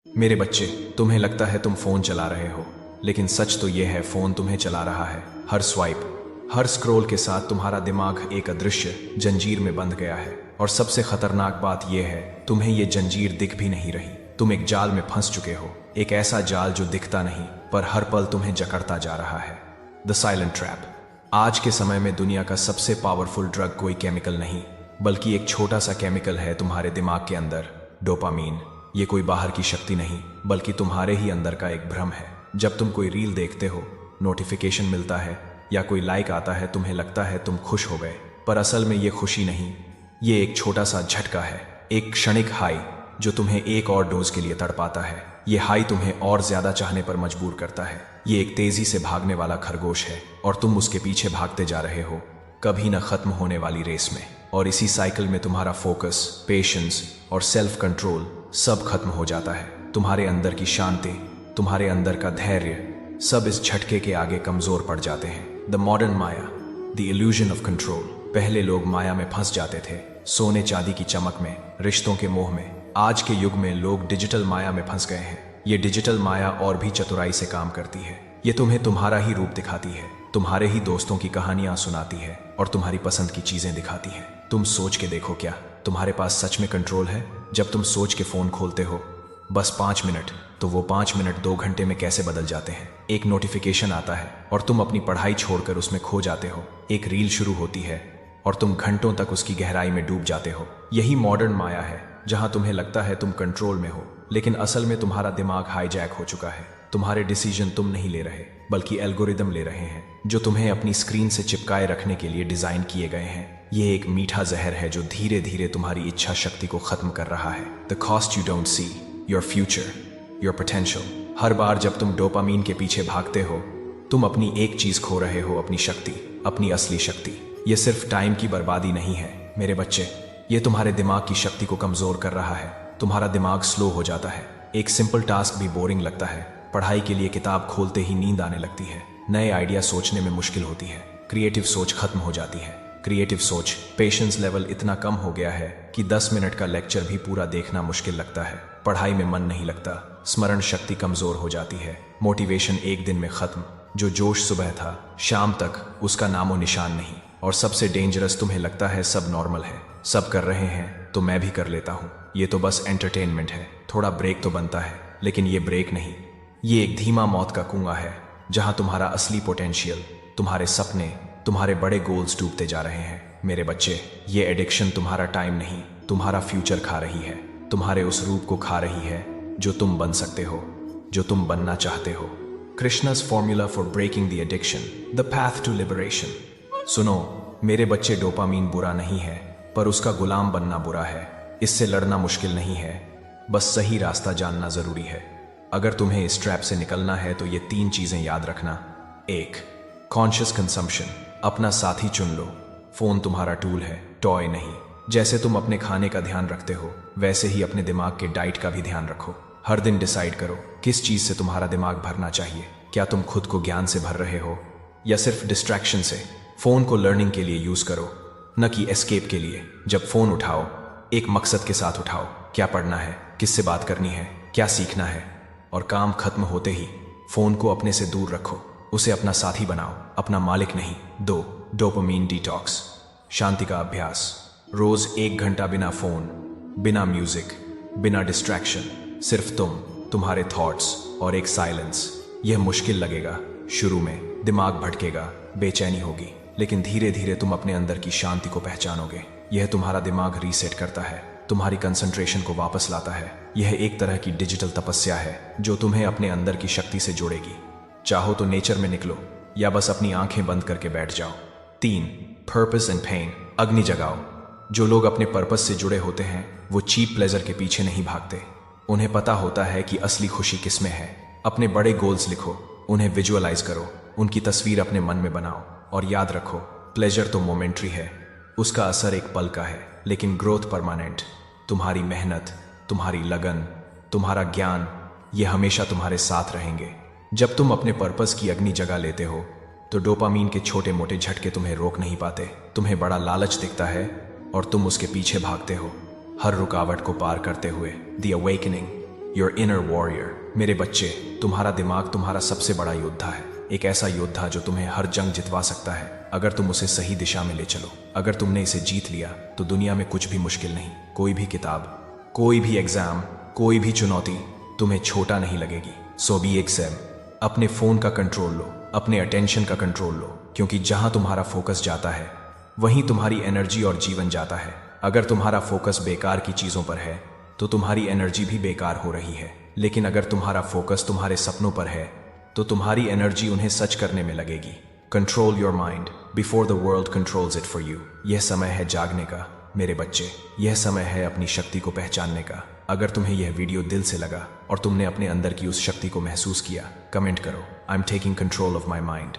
मेरे बच्चे, तुम्हें लगता है तुम फोन चला रहे हो, लेकिन सच तो यह है फोन तुम्हें चला रहा है। हर स्वाइप, हर स्क्रॉल के साथ तुम्हारा दिमाग एक अदृश्य जंजीर में बंध गया है। और सबसे खतरनाक बात यह है, तुम्हें यह जंजीर दिख भी नहीं रही। तुम एक जाल में फंस चुके हो, एक ऐसा जाल जो दिखता नहीं पर हर पल तुम्हें जकड़ता जा रहा है। The silent trap. आज के समय में दुनिया का सबसे पावरफुल ड्रग कोई केमिकल नहीं, बल्कि एक छोटा सा केमिकल है तुम्हारे दिमाग के अंदर, डोपामीन। ये कोई बाहर की शक्ति नहीं, बल्कि तुम्हारे ही अंदर का एक भ्रम है। जब तुम कोई रील देखते हो, नोटिफिकेशन मिलता है या कोई लाइक आता है, तुम्हें लगता है तुम खुश हो गए, पर असल में ये खुशी नहीं, ये एक छोटा सा झटका है, एक क्षणिक हाई जो तुम्हें एक और डोज के लिए तड़पाता है। ये हाई तुम्हें और ज्यादा चाहने पर मजबूर करता है। ये एक तेजी से भागने वाला खरगोश है और तुम उसके पीछे भागते जा रहे हो, कभी न खत्म होने वाली रेस में। और इसी साइकिल में तुम्हारा फोकस, पेशेंस और सेल्फ कंट्रोल सब खत्म हो जाता है। तुम्हारे अंदर की शांति, तुम्हारे अंदर का धैर्य, सब इस झटके के आगे कमजोर पड़ जाते हैं। The modern Maya, the illusion of control. पहले लोग माया में फंस जाते थे, सोने चांदी की चमक में, रिश्तों के मोह में। आज के युग में लोग डिजिटल माया में फंस गए हैं। ये डिजिटल माया और भी चतुराई से काम करती है। ये तुम्हें तुम्हारा ही रूप दिखाती है, तुम्हारे ही दोस्तों की कहानियां सुनाती है और तुम्हारी पसंद की चीजें दिखाती है। तुम सोच के देखो, क्या तुम्हारे पास सच में कंट्रोल है? जब तुम सोच के फोन खोलते हो बस 5 मिनट, तो वो 5 मिनट 2 घंटे में कैसे बदल जाते हैं। एक नोटिफिकेशन आता है और तुम अपनी पढ़ाई छोड़कर उसमें खो जाते हो। एक रील शुरू होती है और तुम घंटों तक उसकी गहराई में डूब जाते हो। यही मॉडर्न माया है, जहां तुम्हें लगता है तुम कंट्रोल में हो, लेकिन असल में तुम्हारा दिमाग हाईजैक हो चुका है। तुम्हारे डिसीजन तुम नहीं ले रहे, बल्कि एल्गोरिदम ले रहे हैं, जो तुम्हें अपनी स्क्रीन से चिपकाए रखने के लिए डिजाइन किए गए हैं। ये एक मीठा जहर है जो धीरे धीरे तुम्हारी इच्छा शक्ति को खत्म कर रहा है। The cost you don't see, your future, your potential. हर बार जब तुम डोपामीन के पीछे भागते हो, तुम अपनी एक चीज खो रहे हो, अपनी शक्ति, अपनी असली शक्ति। ये सिर्फ टाइम की बर्बादी नहीं है मेरे बच्चे, ये तुम्हारे दिमाग की शक्ति को कमजोर कर रहा है। तुम्हारा दिमाग स्लो हो जाता है, एक सिंपल टास्क भी बोरिंग लगता है, पढ़ाई के लिए किताब खोलते ही नींद आने लगती है, नए आइडिया सोचने में मुश्किल होती है, क्रिएटिव सोच खत्म हो जाती है। क्रिएटिव सोच, पेशेंस लेवल इतना कम हो गया है कि 10 मिनट का लेक्चर भी पूरा देखना मुश्किल लगता है। पढ़ाई में मन नहीं लगता, स्मरण शक्ति कमजोर हो जाती है, मोटिवेशन एक दिन में खत्म। जो जोश सुबह था, शाम तक उसका नामो निशान नहीं। और सबसे डेंजरस, तुम्हें लगता है सब नॉर्मल है, सब कर रहे हैं तो मैं भी कर लेता हूँ। ये तो बस एंटरटेनमेंट है, थोड़ा ब्रेक तो बनता है, लेकिन ये ब्रेक नहीं, ये एक धीमा मौत का कुआं है, जहां तुम्हारा असली पोटेंशियल, तुम्हारे सपने, तुम्हारे बड़े गोल्स डूबते जा रहे हैं। मेरे बच्चे, ये एडिक्शन तुम्हारा टाइम नहीं, तुम्हारा फ्यूचर खा रही है, तुम्हारे उस रूप को खा रही है जो तुम बन सकते हो, जो तुम बनना चाहते हो। Krishna's formula for breaking the addiction, the path to liberation. सुनो मेरे बच्चे, डोपामीन बुरा नहीं है, पर उसका गुलाम बनना बुरा है। इससे लड़ना मुश्किल नहीं है, बस सही रास्ता जानना जरूरी है। अगर तुम्हें इस ट्रैप से निकलना है तो ये 3 चीजें याद रखना। 1, कॉन्शियस कंजम्पशन। अपना साथी चुन लो। फोन तुम्हारा टूल है, टॉय नहीं। जैसे तुम अपने खाने का ध्यान रखते हो, वैसे ही अपने दिमाग के डाइट का भी ध्यान रखो। हर दिन डिसाइड करो किस चीज से तुम्हारा दिमाग भरना चाहिए। क्या तुम खुद को ज्ञान से भर रहे हो या सिर्फ डिस्ट्रैक्शन से? फोन को लर्निंग के लिए यूज करो, न कि एस्केप के लिए। जब फोन उठाओ, एक मकसद के साथ उठाओ। क्या पढ़ना है, किससे बात करनी है, क्या सीखना है। और काम खत्म होते ही फोन को अपने से दूर रखो, उसे अपना साथी बनाओ, अपना मालिक नहीं। 2, डोपामीन डिटॉक्स। शांति का अभ्यास। रोज 1 घंटा बिना फोन, बिना म्यूजिक, बिना डिस्ट्रैक्शन, सिर्फ तुम, तुम्हारे थॉट्स और एक साइलेंस। यह मुश्किल लगेगा शुरू में, दिमाग भटकेगा, बेचैनी होगी, लेकिन धीरे धीरे तुम अपने अंदर की शांति को पहचानोगे। यह तुम्हारा दिमाग रीसेट करता है, तुम्हारी कंसंट्रेशन को वापस लाता है। यह एक तरह की डिजिटल तपस्या है जो तुम्हें अपने अंदर की शक्ति से जोड़ेगी। चाहो तो नेचर में निकलो या बस अपनी आंखें बंद करके बैठ जाओ। 3, पर्पस एंड पेन। अग्नि जगाओ। जो लोग अपने पर्पस से जुड़े होते हैं, वो चीप प्लेजर के पीछे नहीं भागते। उन्हें पता होता है कि असली खुशी किसमें है। अपने बड़े गोल्स लिखो, उन्हें विजुअलाइज करो, उनकी तस्वीर अपने मन में बनाओ। और याद रखो, प्लेजर तो मोमेंट्री है, उसका असर एक पल का है, लेकिन ग्रोथ परमानेंट। तुम्हारी मेहनत, तुम्हारी लगन, तुम्हारा ज्ञान, ये हमेशा तुम्हारे साथ रहेंगे। जब तुम अपने पर्पस की अग्नि जगा लेते हो, तो डोपामीन के छोटे मोटे झटके तुम्हें रोक नहीं पाते। तुम्हें बड़ा लालच दिखता है और तुम उसके पीछे भागते हो, हर रुकावट को पार करते हुए। The awakening. Your inner warrior. मेरे बच्चे, तुम्हारा दिमाग तुम्हारा सबसे बड़ा योद्धा है, एक ऐसा योद्धा जो तुम्हें हर जंग जितवा सकता है अगर तुम उसे सही दिशा में ले चलो। अगर तुमने इसे जीत लिया तो दुनिया में कुछ भी मुश्किल नहीं। कोई भी किताब, कोई भी एग्जाम, कोई भी चुनौती तुम्हें छोटा नहीं लगेगी। सो बी एक्सेम। अपने फोन का कंट्रोल लो, अपने अटेंशन का कंट्रोल लो, क्योंकि जहां तुम्हारा फोकस जाता है वहीं तुम्हारी एनर्जी और जीवन जाता है। अगर तुम्हारा फोकस बेकार की चीजों पर है तो तुम्हारी एनर्जी भी बेकार हो रही है, लेकिन अगर तुम्हारा फोकस तुम्हारे सपनों पर है तो तुम्हारी एनर्जी उन्हें सच करने में लगेगी। Control your mind before the world controls it for you. यह समय है जागने का मेरे बच्चे, यह समय है अपनी शक्ति को पहचानने का। अगर तुम्हें यह वीडियो दिल से लगा और तुमने अपने अंदर की उस शक्ति को महसूस किया, कमेंट करो, I am taking control of my mind.